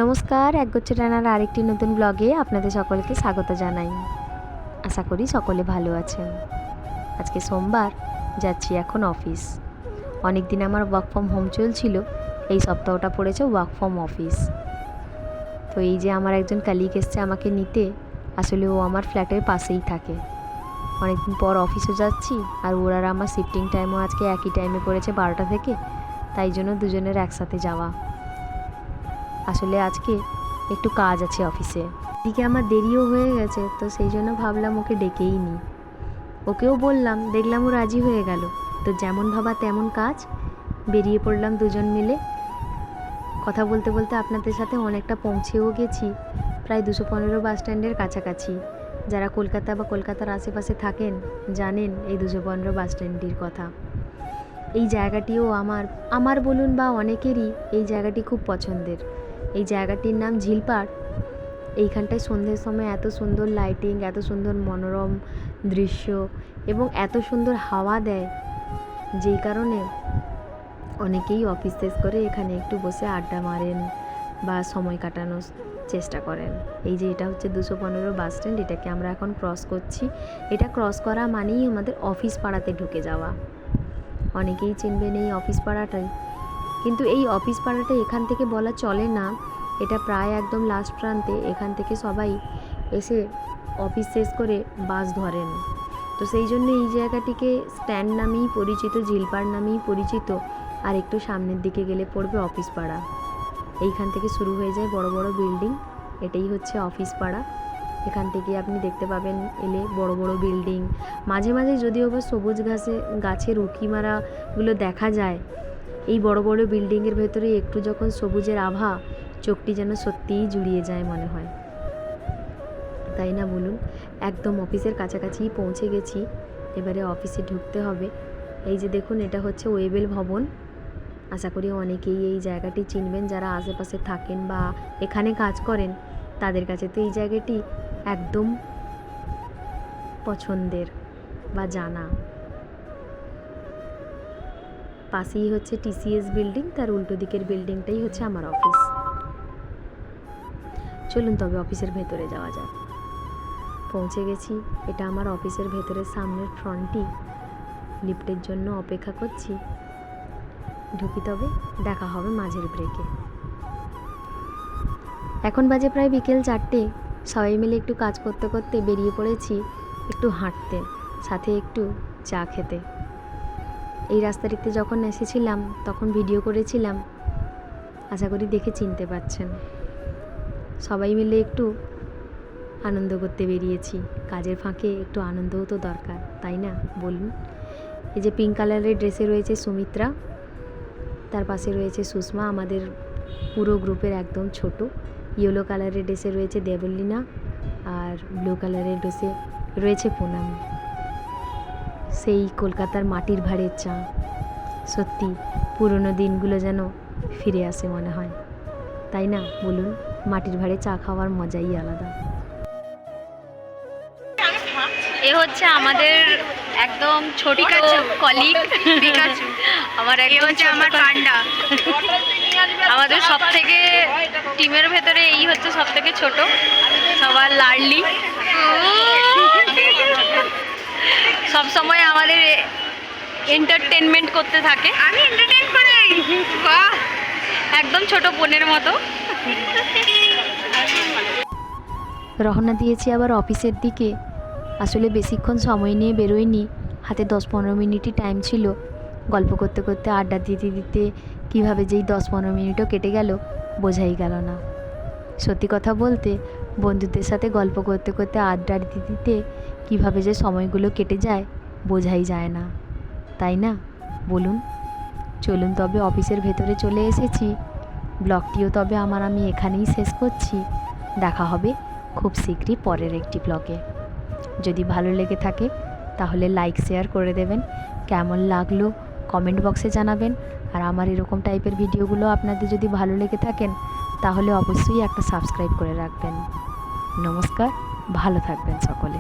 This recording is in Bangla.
নমস্কার, একগুচ্ছ রান্নার আরেকটি নতুন ব্লগে আপনাদের সকলকে স্বাগত জানাই। আশা করি সকলে ভালো আছেন। আজকে সোমবার, যাচ্ছি এখন অফিস। অনেক দিন আমার ওয়ার্ক ফ্রম হোম চলছিল, এই সপ্তাহটা পড়েছে ওয়ার্ক ফ্রম অফিস। তো এই যে আমার একজন কালিগ এসছে আমাকে নিতে, আসলে ও আমার ফ্ল্যাটের পাশেই থাকে। অনেকদিন পর অফিসে যাচ্ছি, আর ওর আর আমার শিফটিং টাইমও আজকে একই টাইমে পড়েছে 12টা থেকে, তাই জন্য দুজনের একসাথে যাওয়া। আসলে আজকে একটু কাজ আছে অফিসে, এদিকে আমার দেরিও হয়ে গেছে, তো সেই জন্য ভাবলাম ওকে ডেকেই নিই। ওকেও বললাম, দেখলাম ও রাজি হয়ে গেল। তো যেমন ভাবা তেমন কাজ, বেরিয়ে পড়লাম দুজন মিলে। কথা বলতে বলতে আপনাদের সাথে অনেকটা পৌঁছেও গেছি, প্রায় 215 বাস স্ট্যান্ডের কাছাকাছি। যারা কলকাতা বা কলকাতার আশেপাশে থাকেন জানেন এই 215 বাস স্ট্যান্ডটির কথা। এই জায়গাটিও আমার বলুন বা অনেকেরই এই জায়গাটি খুব পছন্দের। এই জায়গাটির নাম ঝিলপাড়। এইখানটায় সন্ধ্যের সময় এত সুন্দর লাইটিং, এত সুন্দর মনোরম দৃশ্য এবং এত সুন্দর হাওয়া দেয়, যেই কারণে অনেকেই অফিস শেষ করে এখানে একটু বসে আড্ডা মারেন বা সময় কাটানোর চেষ্টা করেন। এই যে এটা হচ্ছে 215 বাস স্ট্যান্ড, এটাকে আমরা এখন ক্রস করছি। এটা ক্রস করা মানেই আমাদের অফিস পাড়াতে ঢুকে যাওয়া। অনেকেই চিনবেন এই অফিস পাড়াটাই, কিন্তু এই অফিস পাড়াটা এখান থেকে বলা চলে না, এটা প্রায় একদম লাস্ট প্রান্তে। এখান থেকে সবাই এসে অফিস শেষ করে বাস ধরেন। তো সেই জন্য এই জায়গাটিকে স্ট্যান্ড নামেই পরিচিত, ঝিলপাড় নামেই পরিচিত। আর একটু সামনের দিকে গেলে পড়বে অফিস পাড়া। এইখান থেকে শুরু হয়ে যায় বড় বড় বিল্ডিং, এটাই হচ্ছে অফিস পাড়া। এখান থেকে আপনি দেখতে পাবেন এলে বড় বড় বিল্ডিং, মাঝে মাঝে যদিও বা সবুজ গাছের উঁকি মারাগুলো দেখা যায়। এই বড় বড় বিল্ডিংয়ের ভেতরে একটু যখন সবুজের আভা, চোখটি যেন সত্যিই জুড়িয়ে যায় মনে হয়, তাই না বলুন? একদম অফিসের কাছাকাছিই পৌঁছে গেছি, এবারে অফিসে ঢুকতে হবে। এই যে দেখুন, এটা হচ্ছে ওয়েবেল ভবন। আশা করি অনেকেই এই জায়গাটি চিনবেন, যারা আশেপাশে থাকেন বা এখানে কাজ করেন তাদের কাছে তো এই জায়গাটি একদম পছন্দের বা জানা। পাশেই হচ্ছে টিসিএস বিল্ডিং, তার উল্টো দিকের বিল্ডিংটাই হচ্ছে আমার অফিস। চলুন তবে অফিসের ভেতরে যাওয়া যাক। পৌঁছে গেছি, এটা আমার অফিসের ভেতরের সামনের ফ্রন্টটি। লিফটের জন্য অপেক্ষা করছি, ঢুকি তবে, দেখা হবে মাঝের ব্রেকে। এখন বাজে প্রায় বিকেল 4টে। সবাই মিলে একটু কাজ করতে করতে বেরিয়ে পড়েছি একটু হাঁটতে, সাথে একটু চা খেতে। এই রাস্তাটিতে যখন এসেছিলাম তখন ভিডিও করেছিলাম, আশা করি দেখে চিনতে পারছেন। সবাই মিলে একটু আনন্দ করতে বেরিয়েছি, কাজের ফাঁকে একটু আনন্দও তো দরকার, তাই না বলুন? এই যে পিঙ্ক কালারের ড্রেসে রয়েছে সুমিত্রা, তার পাশে রয়েছে সুষমা, আমাদের পুরো গ্রুপের একদম ছোট। ইয়েলো কালারের ড্রেসে রয়েছে দেবলীনা, আর ব্লু কালারের ড্রেসে রয়েছে পুনাম। সেই কলকাতার মাটির ভাঁড়ের চা, সত্যি পুরনো দিনগুলো যেন ফিরে আসে মনে হয়, তাই না বলুন? মাটির ভাঁড়ে চা খাওয়ার মজাই আলাদা। এ হচ্ছে আমাদের একদম ছোট কলিগ আমার, একদম আমার পান্ডা। আমাদের সব থেকে টিমের ভেতরে এই হচ্ছে সব থেকে ছোট, সবার লাডলি। সব সময় আমাদের এন্টারটেনমেন্ট করতে থাকে। আমি এন্টারটেইন করি, বাহ, একদম ছোট বোনের মতো। রওনা দিয়েছি আবার অফিসের দিকে। আসলে বেশিক্ষণ সময় নিয়ে বেরোয়নি, হাতে 10-15 মিনিটই টাইম ছিল। গল্প করতে করতে, আড্ডা দিতে দিতে কীভাবে যেই 10-15 মিনিটও কেটে গেল বোঝাই গেল না। সত্যি কথা বলতে, বন্ধুদের সাথে গল্প করতে করতে, আড্ডা দিতে দিতে কীভাবে যে সময়গুলো কেটে যায় বোঝাই যায় না, তাই না বলুন? চলুন তবে অফিসের ভেতরে চলে এসেছি। ব্লগটিও তবে আমি এখানেই শেষ করছি। দেখা হবে খুব শীঘ্রই পরের একটি ব্লগে। যদি ভালো লেগে থাকে তাহলে লাইক শেয়ার করে দেবেন, কেমন লাগলো কমেন্ট বক্সে জানাবেন। আর আমার এরকম টাইপের ভিডিওগুলো আপনাদের যদি ভালো লেগে থাকেন তাহলে অবশ্যই একটা সাবস্ক্রাইব করে রাখবেন। নমস্কার, ভালো থাকবেন সকলে।